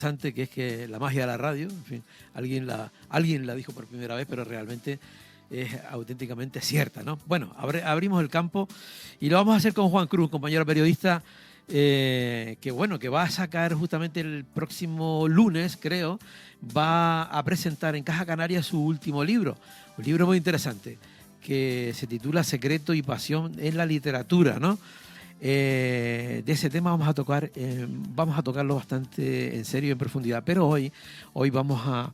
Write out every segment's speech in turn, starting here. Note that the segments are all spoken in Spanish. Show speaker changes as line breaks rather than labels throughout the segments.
interesante, que es que la magia de la radio, en fin, alguien la dijo por primera vez, pero realmente es auténticamente cierta, ¿no? Bueno, abrimos el campo y lo vamos a hacer con Juan Cruz, compañero periodista, que va a sacar justamente el próximo lunes, creo, va a presentar en Caja Canaria su último libro, un libro muy interesante, que se titula Secreto y Pasión en la Literatura, ¿no? De ese tema vamos a tocarlo bastante en serio y en profundidad, pero hoy vamos a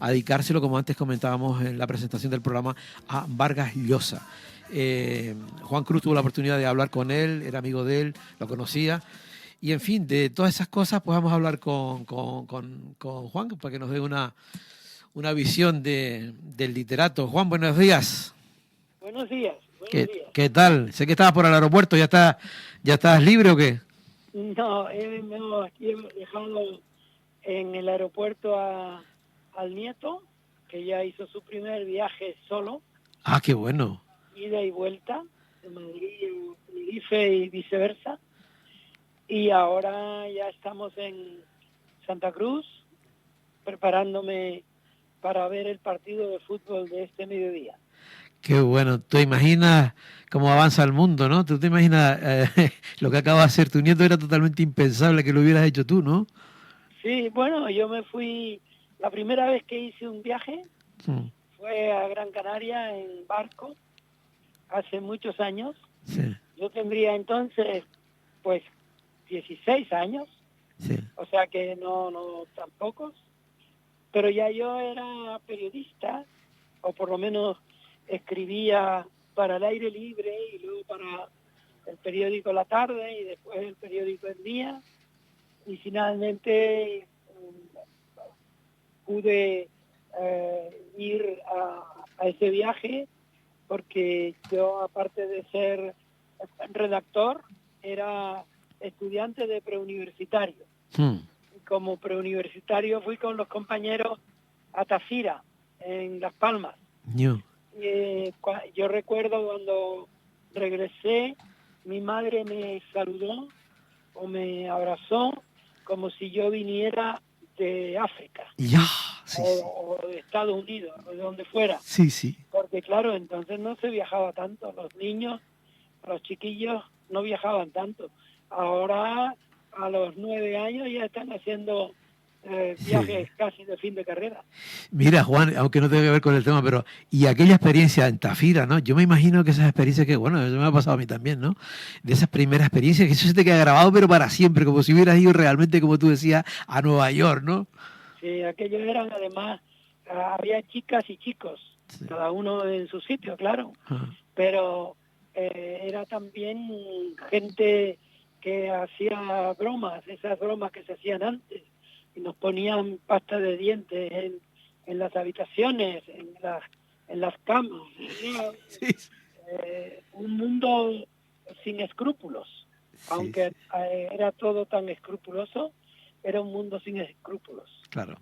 dedicárselo, como antes comentábamos en la presentación del programa, a Vargas Llosa. Juan Cruz tuvo la oportunidad de hablar con él, era amigo de él, lo conocía, y en fin, de todas esas cosas, pues vamos a hablar con Juan para que nos dé una visión del literato. Juan, buenos días.
Buenos días,
¿Qué,
buenos días.
qué tal? Sé que estabas por el aeropuerto, ¿ya estás libre o qué?
No, aquí he dejado en el aeropuerto al nieto, que ya hizo su primer viaje solo,
Ah, qué bueno.
ida y vuelta, de Madrid a Tenerife y viceversa. Y ahora ya estamos en Santa Cruz, preparándome para ver el partido de fútbol de este mediodía.
Qué bueno. ¿Tú imaginas cómo avanza el mundo, no? ¿Tú te imaginas lo que acaba de hacer tu nieto? Era totalmente impensable que lo hubieras hecho tú, ¿no?
Sí, bueno, yo me fui, la primera vez que hice un viaje
Mm,
fue a Gran Canaria en barco, hace muchos años.
sí,
Yo tendría entonces, pues, 16 años,
sí.
o sea que no tan pocos, pero ya yo era periodista, o por lo menos escribía para el aire libre y luego para el periódico La Tarde y después el periódico El Día, y finalmente pude ir a ese viaje porque yo, aparte de ser redactor, era estudiante de preuniversitario.
Mm,
Y como preuniversitario fui con los compañeros a Tafira, en Las Palmas.
yo.
Yo recuerdo cuando regresé, mi madre me saludó o me abrazó como si yo viniera de África
Ya, sí, sí.
o de Estados Unidos o de donde fuera.
Sí, sí.
Porque claro, entonces no se viajaba tanto, los niños, los chiquillos no viajaban tanto. Ahora a los 9 años ya están haciendo
Sí.
viajes casi de fin de carrera.
Mira, Juan, aunque no tenga que ver con el tema, pero y aquella experiencia en Tafira, ¿no? Yo me imagino que esas experiencias que, bueno, eso me ha pasado a mí también, ¿no? De esas primeras experiencias, que eso se te queda grabado, pero para siempre, como si hubieras ido realmente, como tú decías, a Nueva York, ¿no?
Sí, aquellos eran además, había chicas y chicos,
Sí.
cada uno en su sitio, claro,
Ah,
pero era también gente que hacía bromas, esas bromas que se hacían antes, y nos ponían pasta de dientes en las habitaciones, en las camas. Era
sí,
un mundo sin escrúpulos,
sí,
aunque
sí,
era todo tan escrupuloso, era un mundo sin escrúpulos.
claro.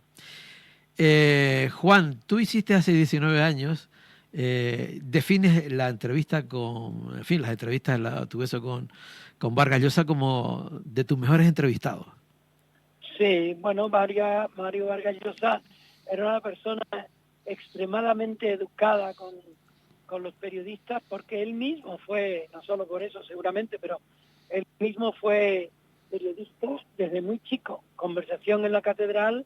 Juan, tú hiciste hace 19 años, defines la entrevista en fin, las entrevistas, tu eso con Vargas Llosa como de tus mejores entrevistados.
Sí, bueno, Mario Vargas Llosa era una persona extremadamente educada con los periodistas, porque él mismo fue, no solo por eso seguramente, pero él mismo fue periodista desde muy chico. Conversación en la Catedral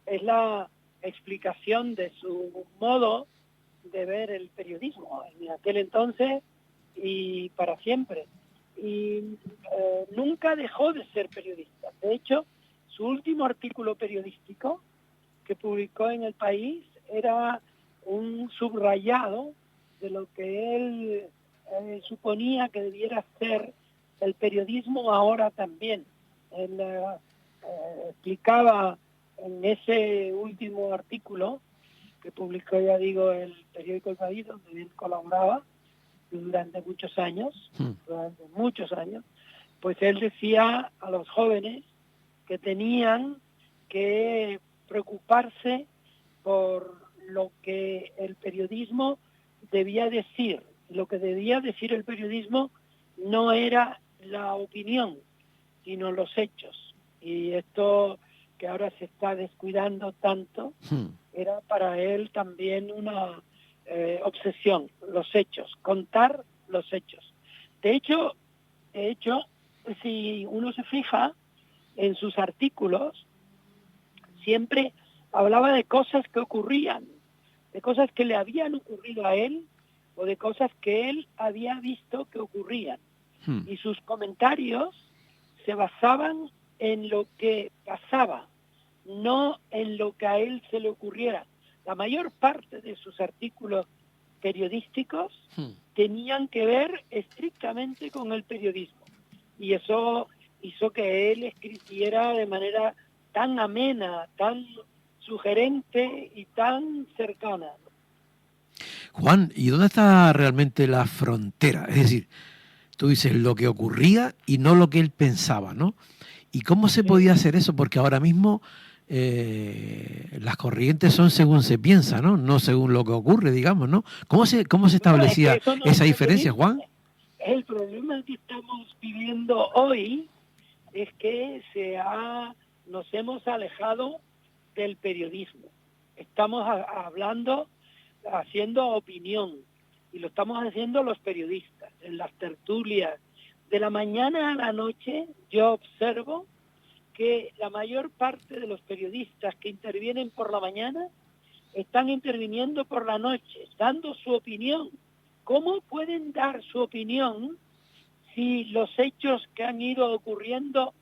es la explicación de su modo de ver el periodismo en aquel entonces y para siempre. Y nunca dejó de ser periodista. De hecho, su último artículo periodístico que publicó en El País era un subrayado de lo que él suponía que debiera ser el periodismo ahora también. Él explicaba en ese último artículo que publicó, ya digo, el periódico El País, donde él colaboraba durante muchos años, pues él decía a los jóvenes que tenían que preocuparse por lo que el periodismo debía decir. Lo que debía decir el periodismo no era la opinión, sino los hechos. Y esto que ahora se está descuidando tanto, era para él también una obsesión, los hechos, contar los hechos. De hecho, si uno se fija en sus artículos, siempre hablaba de cosas que ocurrían, de cosas que le habían ocurrido a él o de cosas que él había visto que ocurrían. Y sus comentarios se basaban en lo que pasaba, no en lo que a él se le ocurriera. La mayor parte de sus artículos periodísticos tenían que ver estrictamente con el periodismo. Y eso hizo que él escribiera de manera tan amena, tan sugerente y tan cercana.
Juan, ¿y dónde está realmente la frontera? Es decir, tú dices lo que ocurría y no lo que él pensaba, ¿no? ¿Y cómo se podía hacer eso? Porque ahora mismo las corrientes son según se piensa, ¿no? No según lo que ocurre, digamos, ¿no? ¿Cómo se establecía esa diferencia, Juan?
El problema que estamos viviendo hoy es que nos hemos alejado del periodismo. Estamos hablando, haciendo opinión, y lo estamos haciendo los periodistas, en las tertulias. De la mañana a la noche yo observo que la mayor parte de los periodistas que intervienen por la mañana están interviniendo por la noche, dando su opinión. ¿Cómo pueden dar su opinión si los hechos que han ido ocurriendo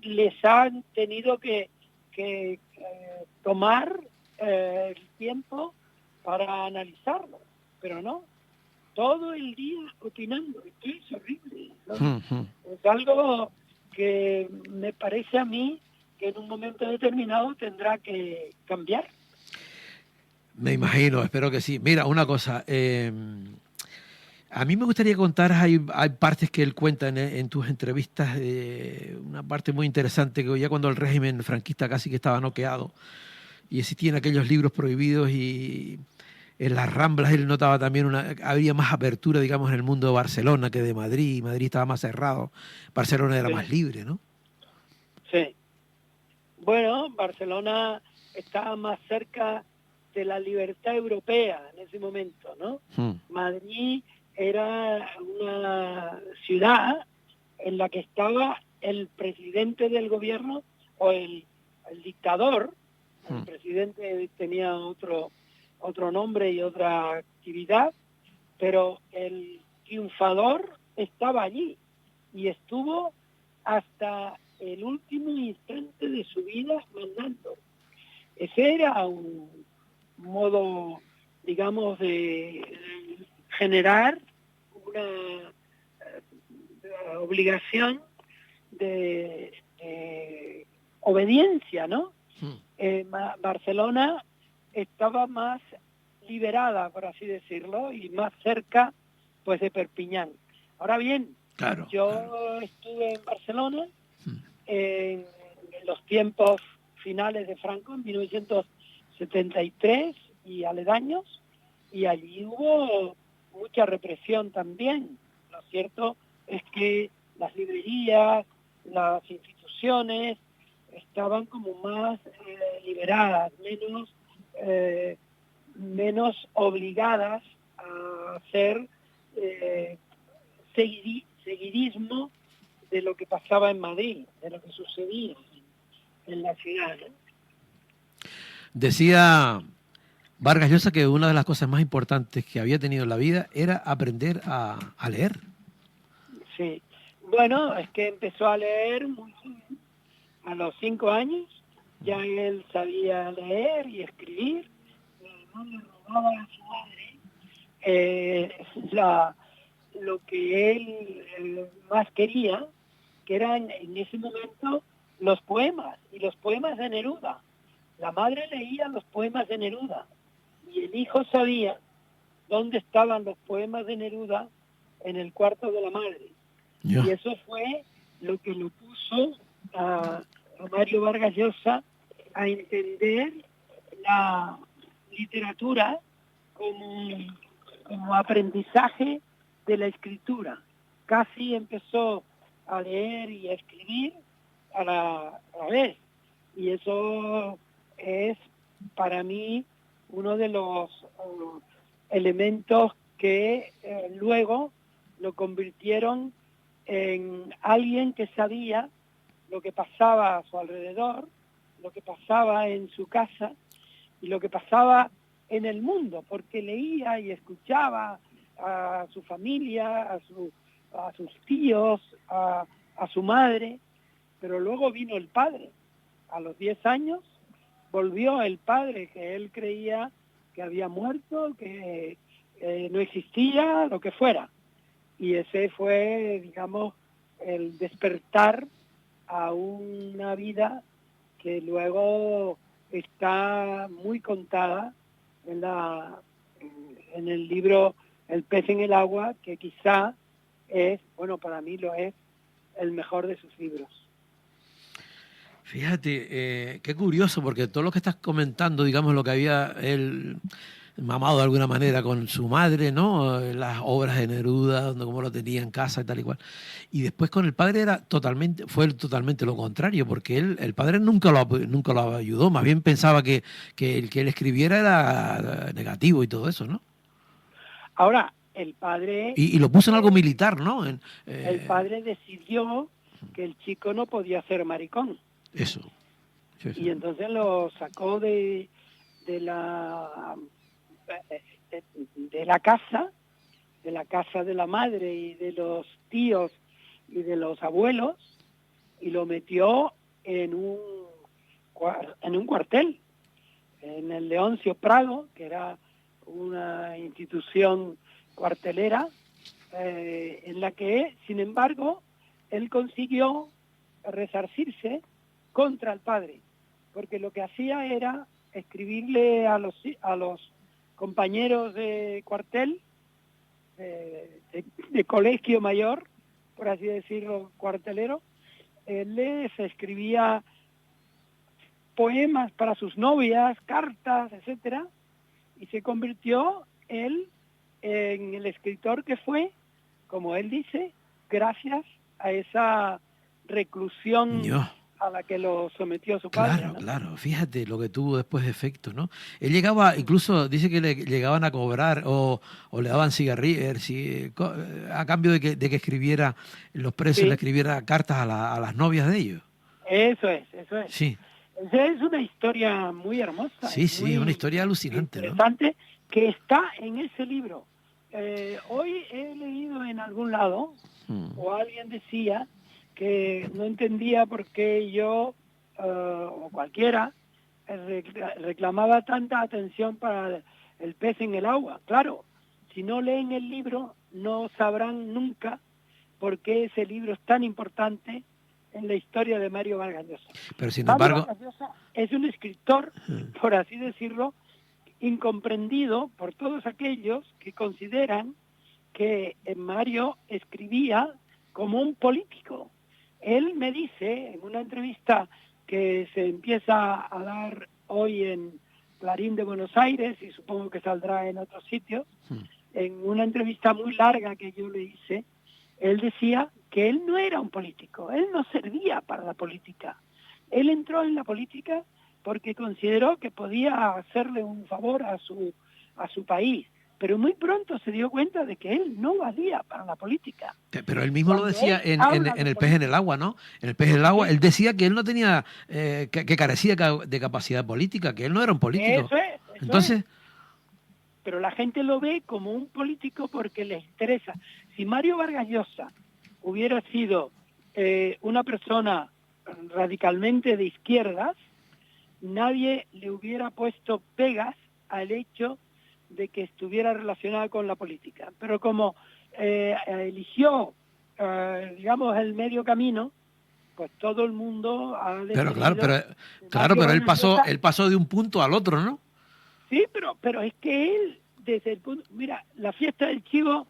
les han tenido que tomar el tiempo para analizarlo? Pero no, todo el día opinando. Esto es horrible, ¿no? Es algo que me parece a mí que en un momento determinado tendrá que cambiar.
Me imagino, espero que sí. Mira, una cosa, a mí me gustaría contar, hay partes que él cuenta en tus entrevistas, una parte muy interesante que ya cuando el régimen franquista casi que estaba noqueado y existían aquellos libros prohibidos, y en las Ramblas él notaba también había más apertura, digamos, en el mundo de Barcelona que de Madrid. Madrid estaba más cerrado, Barcelona era más libre, ¿no?
Sí. Bueno, Barcelona estaba más cerca de la libertad europea en ese momento, ¿no? Madrid era una ciudad en la que estaba el presidente del gobierno o el dictador. El presidente tenía otro nombre y otra actividad, pero el triunfador estaba allí y estuvo hasta el último instante de su vida mandando. Ese era un modo, digamos, de generar una obligación de obediencia, ¿no? Barcelona estaba más liberada, por así decirlo, y más cerca, pues, de Perpiñán. Ahora bien, yo estuve en Barcelona en los tiempos finales de Franco, en 1973 y aledaños, y allí hubo mucha represión también. Lo cierto es que las librerías, las instituciones estaban como más liberadas, menos obligadas a hacer seguidismo de lo que pasaba en Madrid, de lo que sucedía en la ciudad, ¿no?
Decía Vargas Llosa que una de las cosas más importantes que había tenido en la vida era aprender a leer.
Sí, bueno, es que empezó a leer muy joven. A los 5 años ya él sabía leer y escribir, y además le robaba a su madre lo que él más quería, que eran en ese momento los poemas, y los poemas de Neruda. La madre leía los poemas de Neruda, y el hijo sabía dónde estaban los poemas de Neruda en el cuarto de la madre. Y eso fue lo que lo puso a Mario Vargas Llosa a entender la literatura como aprendizaje de la escritura. Casi empezó a leer y a escribir a la vez. Y eso es para mí uno de los elementos que luego lo convirtieron en alguien que sabía lo que pasaba a su alrededor, lo que pasaba en su casa y lo que pasaba en el mundo, porque leía y escuchaba a su familia, a sus tíos, a su madre, pero luego vino el padre. A los 10 años volvió el padre que él creía que había muerto, que no existía, lo que fuera. Y ese fue, digamos, el despertar a una vida que luego está muy contada en el libro El pez en el agua, que quizá es, bueno, para mí lo es, el mejor de sus libros.
Fíjate, qué curioso, porque todo lo que estás comentando, digamos, lo que había él mamado de alguna manera con su madre, ¿no? Las obras de Neruda, donde como lo tenía en casa y tal y cual. Y después con el padre fue totalmente lo contrario, porque el padre nunca lo ayudó, más bien pensaba que el que él escribiera era negativo y todo eso, ¿no?
Ahora, el padre...
Y lo puso en algo militar, ¿no?
El padre decidió que el chico no podía ser maricón.
Eso. Sí, sí.
Y entonces lo sacó de la casa, de la casa de la madre y de los tíos y de los abuelos, y lo metió en un cuartel, en el Leoncio Prado, que era una institución cuartelera, en la que, sin embargo, él consiguió resarcirse contra el padre, porque lo que hacía era escribirle a los compañeros de cuartel, de colegio mayor, por así decirlo, cuartelero, él les escribía poemas para sus novias, cartas, etcétera, y se convirtió él en el escritor que fue, como él dice, gracias a esa reclusión a la que lo sometió su padre.
Claro,
¿no?
claro. Fíjate lo que tuvo después de efecto, ¿no? Él llegaba, incluso dice que le llegaban a cobrar o le daban cigarrillos a cambio de que escribiera, los presos
Sí.
le escribiera cartas a las novias de ellos.
Eso es.
Sí.
Esa es una historia muy hermosa.
Sí, sí, es una historia alucinante,
interesante, ¿no? Que está en ese libro. Hoy he leído en algún lado, o alguien decía que no entendía por qué yo, o cualquiera, reclamaba tanta atención para el pez en el agua. Claro, si no leen el libro, no sabrán nunca por qué ese libro es tan importante en la historia de Mario Vargas Llosa.
Pero sin embargo,
Mario Vargas Llosa es un escritor, por así decirlo, incomprendido por todos aquellos que consideran que Mario escribía como un político. Él me dice en una entrevista que se empieza a dar hoy en Clarín de Buenos Aires y supongo que saldrá en otros sitios, en una entrevista muy larga que yo le hice, él decía que él no era un político, él no servía para la política. Él entró en la política porque consideró que podía hacerle un favor a su país, pero muy pronto se dio cuenta de que él no valía para la política.
Pero él mismo lo decía en El pez en el agua, ¿no? En El pez en el agua, él decía que él no tenía, que carecía de capacidad política, que él no era un político.
Eso es.
Entonces...
Pero la gente lo ve como un político porque le interesa. Si Mario Vargas Llosa hubiera sido una persona radicalmente de izquierdas, nadie le hubiera puesto pegas al hecho de que estuviera relacionada con la política. Pero como eligió, digamos, el medio camino, pues todo el mundo ha
Pero
claro,
pero él pasó de un punto al otro, ¿no?
Sí, pero es que él, desde el punto... Mira, la fiesta del chivo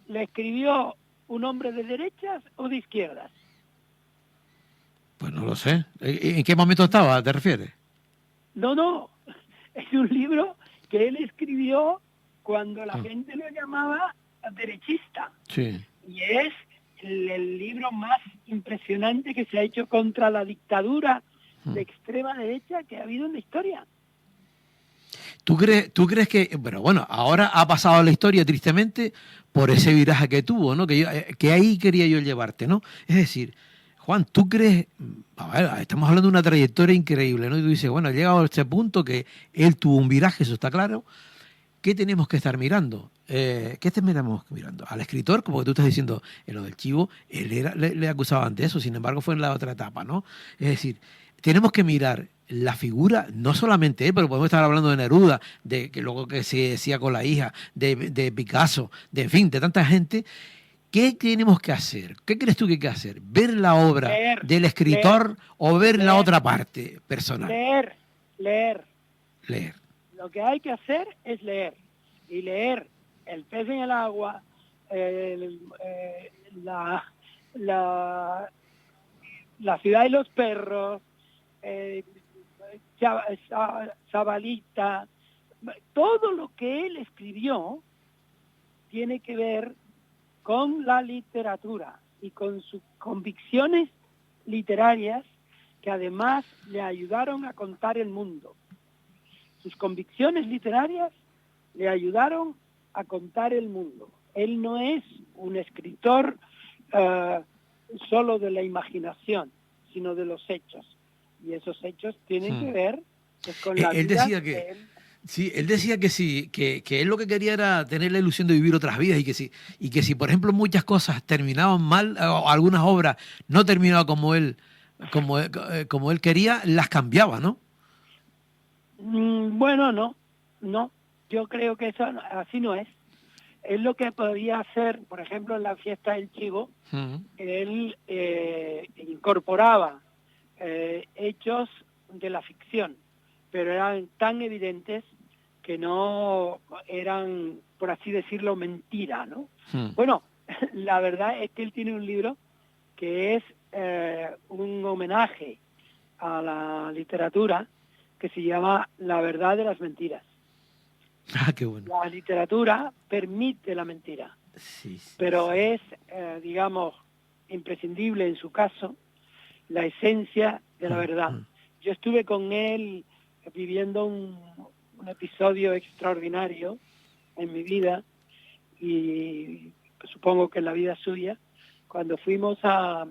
la escribió un hombre de derechas o de izquierdas.
Pues no lo sé. ¿En qué momento estaba, te refieres?
No. Es un libro que él escribió cuando la gente lo llamaba derechista.
Sí.
Y es el libro más impresionante que se ha hecho contra la dictadura de extrema derecha que ha habido en la historia.
¿Tú crees que, pero bueno, ahora ha pasado a la historia tristemente por ese viraje que tuvo, ¿no? Que ahí quería yo llevarte, ¿no? Es decir, Juan, ¿tú crees? A ver, estamos hablando de una trayectoria increíble, ¿no? Y tú dices, bueno, ha llegado a este punto que él tuvo un viraje, eso está claro. ¿Qué tenemos que estar mirando? ¿Qué tenemos mirando? Al escritor, como tú estás diciendo en lo del chivo, le acusaban de eso, sin embargo fue en la otra etapa, ¿no? Es decir, tenemos que mirar la figura, no solamente él, pero podemos estar hablando de Neruda, de que luego que se decía con la hija, de Picasso, de en fin, de tanta gente. ¿Qué tenemos que hacer? ¿Qué crees tú que hay que hacer? ¿Ver la obra del escritor o ver la otra parte personal?
Leer.
Leer.
Lo que hay que hacer es leer. Y leer El pez en el agua, la ciudad y los perros, Zabalita, todo lo que él escribió tiene que ver con la literatura y con sus convicciones literarias que además le ayudaron a contar el mundo. Sus convicciones literarias le ayudaron a contar el mundo. Él no es un escritor solo de la imaginación, sino de los hechos. Y esos hechos tienen que ver pues, con la vida de él.
Sí, él decía que sí, que él lo que quería era tener la ilusión de vivir otras vidas y que si por ejemplo muchas cosas terminaban mal, o algunas obras no terminaban como él quería, las cambiaba, ¿no?
Bueno, no. Yo creo que eso así no es. Él lo que podía hacer, por ejemplo, en la fiesta del chivo, él incorporaba hechos de la ficción, pero eran tan evidentes que no eran, por así decirlo, mentira, ¿no? Bueno, la verdad es que él tiene un libro que es un homenaje a la literatura que se llama La verdad de las mentiras.
Ah, qué bueno.
La literatura permite la mentira, pero es, digamos, imprescindible en su caso la esencia de la verdad. Yo estuve con él viviendo un episodio extraordinario en mi vida y supongo que en la vida suya, cuando fuimos a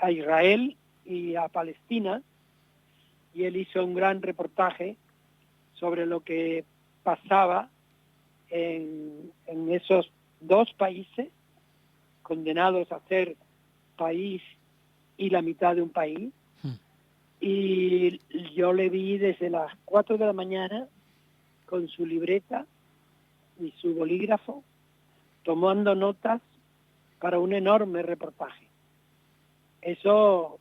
Israel y a Palestina, y él hizo un gran reportaje sobre lo que pasaba en esos dos países, condenados a ser país y la mitad de un país. Y yo le vi desde las 4 de la mañana con su libreta y su bolígrafo, tomando notas para un enorme reportaje. Eso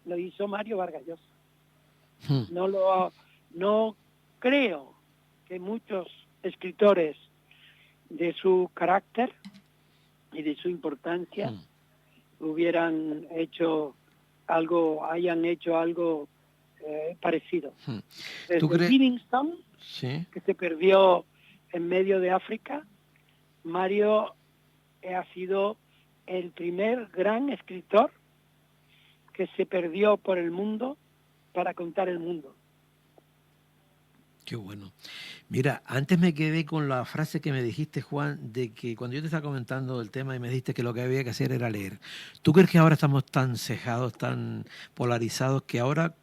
lo hizo Mario Vargas Llosa. No creo que muchos escritores de su carácter y de su importancia hayan hecho algo parecido. Desde Livingstone, que se perdió en medio de África, Mario ha sido el primer gran escritor que se perdió por el mundo para contar el mundo.
Qué bueno. Mira, antes me quedé con la frase que me dijiste, Juan, de que cuando yo te estaba comentando el tema y me dijiste que lo que había que hacer era leer. ¿Tú crees que ahora estamos tan cejados, tan polarizados, que ahora,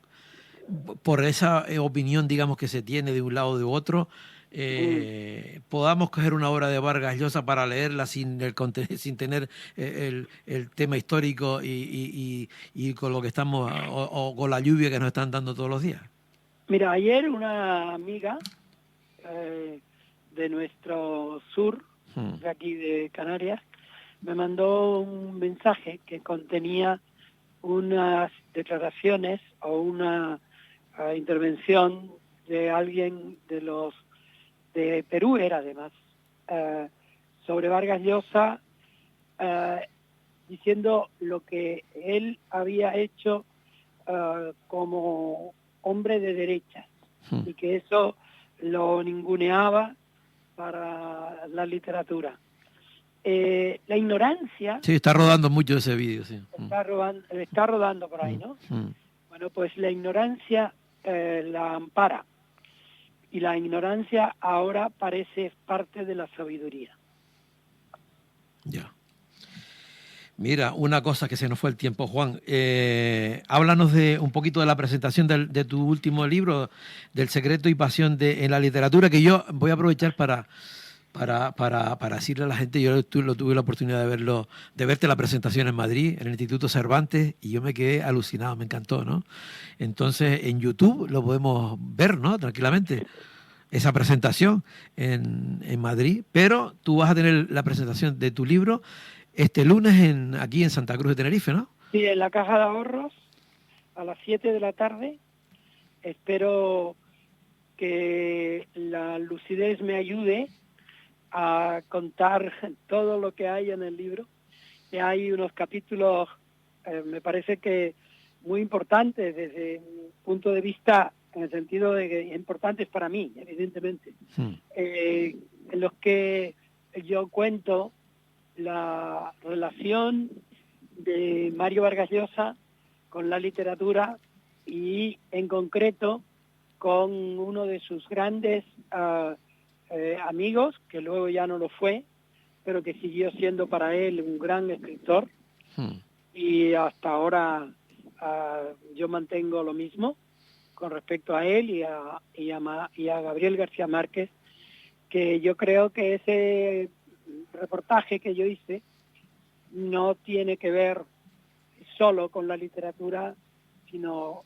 por esa opinión, digamos, que se tiene de un lado o de otro, podamos coger una obra de Vargas Llosa para leerla sin tener el tema histórico y con lo que estamos, o con la lluvia que nos están dando todos los días?
Mira, ayer una amiga de nuestro sur, de aquí de Canarias, me mandó un mensaje que contenía unas declaraciones o una intervención de alguien de Perú, era además, sobre Vargas Llosa, diciendo lo que él había hecho como hombre de derechas y que eso lo ninguneaba para la literatura. La ignorancia
Sí, está rodando mucho ese vídeo, sí.
está rodando por ahí, ¿no? Bueno, pues la ignorancia la ampara. Y la ignorancia ahora parece parte de la sabiduría.
Ya. Mira, una cosa que se nos fue el tiempo, Juan. Háblanos de un poquito de la presentación de tu último libro, del secreto y pasión en la literatura, que yo voy a aprovechar para decirle a la gente. Yo tuve la oportunidad de verlo, de verte la presentación en Madrid, en el Instituto Cervantes, y yo me quedé alucinado, me encantó, ¿no? Entonces, en YouTube lo podemos ver, ¿no? Tranquilamente, esa presentación en Madrid, pero tú vas a tener la presentación de tu libro este lunes aquí en Santa Cruz de Tenerife, ¿no?
Sí, en la Caja de Ahorros, a las 7 de la tarde. Espero que la lucidez me ayude a contar todo lo que hay en el libro. Y hay unos capítulos, me parece que muy importantes desde mi punto de vista, en el sentido de que importantes para mí, evidentemente, en los que yo cuento la relación de Mario Vargas Llosa con la literatura y en concreto con uno de sus grandes amigos, que luego ya no lo fue, pero que siguió siendo para él un gran escritor. Y hasta ahora yo mantengo lo mismo con respecto a él y a Gabriel García Márquez, que yo creo que ese reportaje que yo hice no tiene que ver solo con la literatura, sino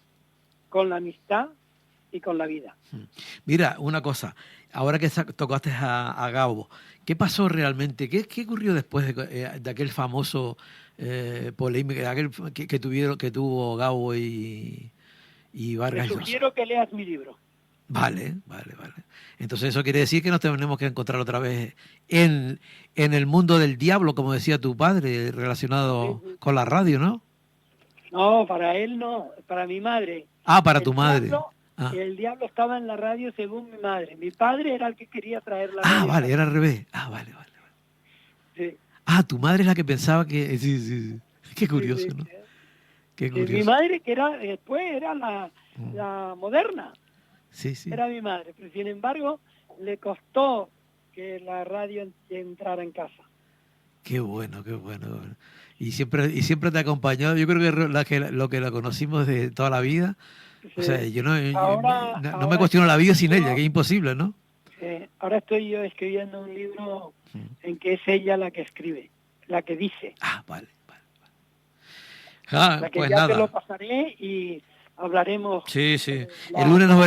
con la amistad y con la vida.
Mira, una cosa, ahora que tocaste a Gabo, ¿qué pasó realmente? ¿Qué ocurrió después de aquel famoso polémica, que tuvo Gabo y Vargas Llosa?
Te sugiero que leas mi libro.
Vale. Entonces eso quiere decir que nos tenemos que encontrar otra vez en el mundo del diablo, como decía tu padre, relacionado con la radio, ¿no?
No, para él no, para mi madre.
Ah, para tu madre.
El diablo estaba en la radio según mi madre. Mi padre era el que quería traer la radio.
Ah, vale, era al revés. Ah, vale.
Sí.
Ah, tu madre es la que pensaba que... Sí. Qué curioso, ¿no? Qué curioso.
Mi madre, que después era la moderna.
Sí.
Era mi madre, pero sin embargo le costó que la radio entrara en casa.
Qué bueno. Y siempre te ha acompañado. Yo creo que lo que la conocimos de toda la vida. Sí. O sea, yo no me cuestiono la vida sin ella, que es imposible, ¿no?
Ahora estoy yo escribiendo un libro en que es ella la que escribe, la que dice.
Ah, vale.
La que
pues
ya
nada.
te lo pasaré y hablaremos.
Sí. El lunes nos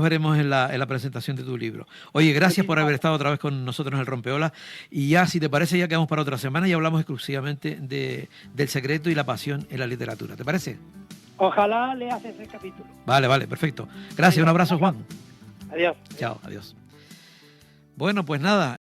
veremos en la presentación de tu libro. Oye, gracias por haber estado otra vez con nosotros en el Rompeolas. Y ya, si te parece, ya quedamos para otra semana y hablamos exclusivamente del secreto y la pasión en la literatura. ¿Te parece?
Ojalá leas ese capítulo.
Vale, perfecto. Gracias, un abrazo, Juan.
Adiós.
Chao, adiós. Bueno, pues nada,